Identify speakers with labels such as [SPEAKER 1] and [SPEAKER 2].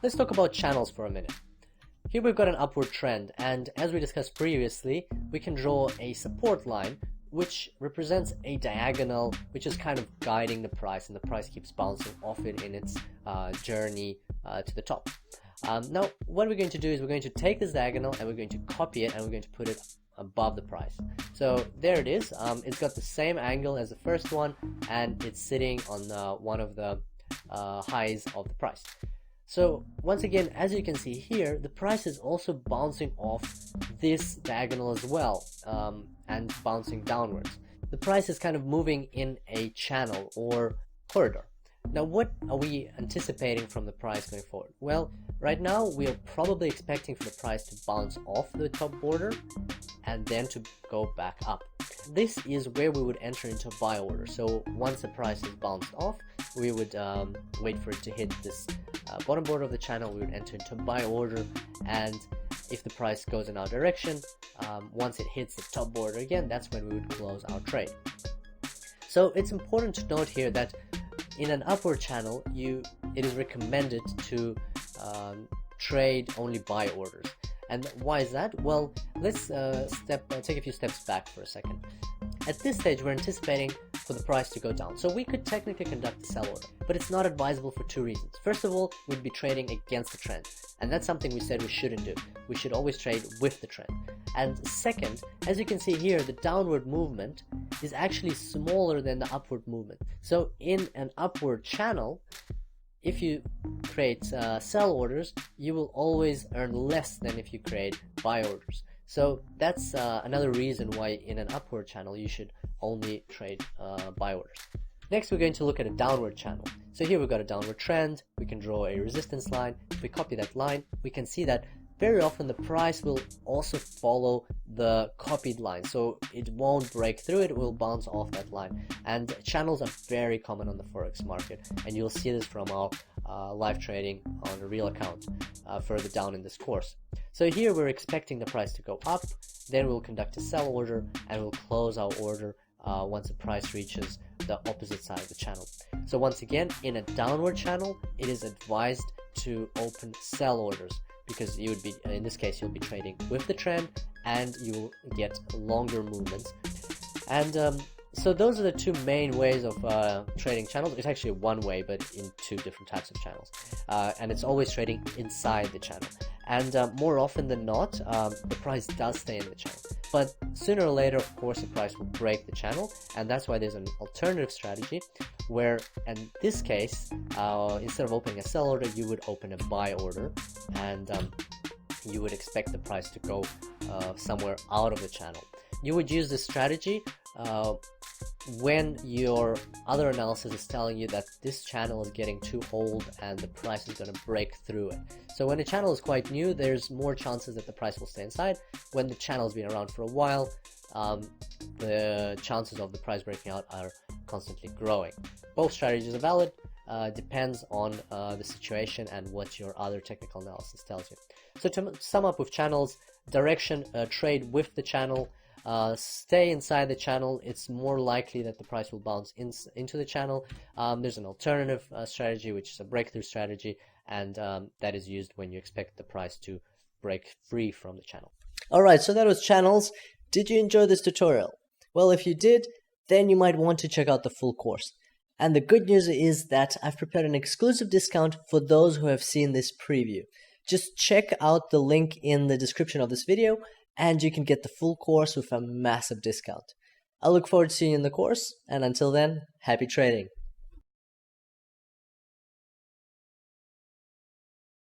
[SPEAKER 1] Let's talk about channels for a minute. Here we've got an upward trend, and as we discussed previously, we can draw a support line which represents a diagonal which is kind of guiding the price, and the price keeps bouncing off it in its journey to the top. Now what we're going to do is we're going to take this diagonal and we're going to copy it and we're going to put it above the price. So there it is. It's got the same angle as the first one, and it's sitting on one of the highs of the price. So once again, as you can see here, the price is also bouncing off this diagonal as well, and bouncing downwards. The price is kind of moving in a channel or corridor. Now what are we anticipating from the price going forward? Well, right now we are probably expecting for the price to bounce off the top border and then to go back up. This is where we would enter into a buy order. So once the price is bounced off, we would wait for it to hit this bottom border of the channel. We would enter into a buy order, and if the price goes in our direction, once it hits the top border again, that's when we would close our trade. So it's important to note here that in an upward channel, it is recommended to trade only buy orders. And why is that? Well, let's take a few steps back for a second. At this stage, we're anticipating for the price to go down. So we could technically conduct a sell order, but it's not advisable for two reasons. First of all, we'd be trading against the trend, and that's something we said we shouldn't do. We should always trade with the trend. And second, as you can see here, the downward movement is actually smaller than the upward movement. So in an upward channel, if you create sell orders, you will always earn less than if you create buy orders. So that's another reason why in an upward channel you should only trade buy orders. Next, we're going to look at a downward channel. So here we've got a downward trend. We can draw a resistance line. If we copy that line, we can see that very often the price will also follow the copied line. So it won't break through it, will bounce off that line. And channels are very common on the Forex market, and you'll see this from our live trading on a real account further down in this course. So here we're expecting the price to go up, then we'll conduct a sell order, and we'll close our order once the price reaches the opposite side of the channel. So once again, in a downward channel, it is advised to open sell orders, because you would be, in this case, you'll be trading with the trend and you will get longer movements. And so those are the two main ways of trading channels. It's actually one way, but in two different types of channels. And it's always trading inside the channel. And more often than not, the price does stay in the channel. But sooner or later, of course, the price will break the channel. And that's why there's an alternative strategy where, in this case, instead of opening a sell order, you would open a buy order. And you would expect the price to go somewhere out of the channel. You would use this strategy when your other analysis is telling you that this channel is getting too old and the price is going to break through it. So when a channel is quite new, there's more chances that the price will stay inside. When the channel has been around for a while, the chances of the price breaking out are constantly growing. Both strategies are valid. Depends on the situation and what your other technical analysis tells you. So to sum up with channels, direction, trade with the channel. Stay inside the channel. It's more likely that the price will bounce into the channel. There's an alternative strategy, which is a breakthrough strategy, and that is used when you expect the price to break free from the channel. Alright, so that was channels. Did you enjoy this tutorial? Well, if you did, then you might want to check out the full course. And the good news is that I've prepared an exclusive discount for those who have seen this preview. Just check out the link in the description of this video, and you can get the full course with a massive discount. I look forward to seeing you in the course, and until then, happy trading!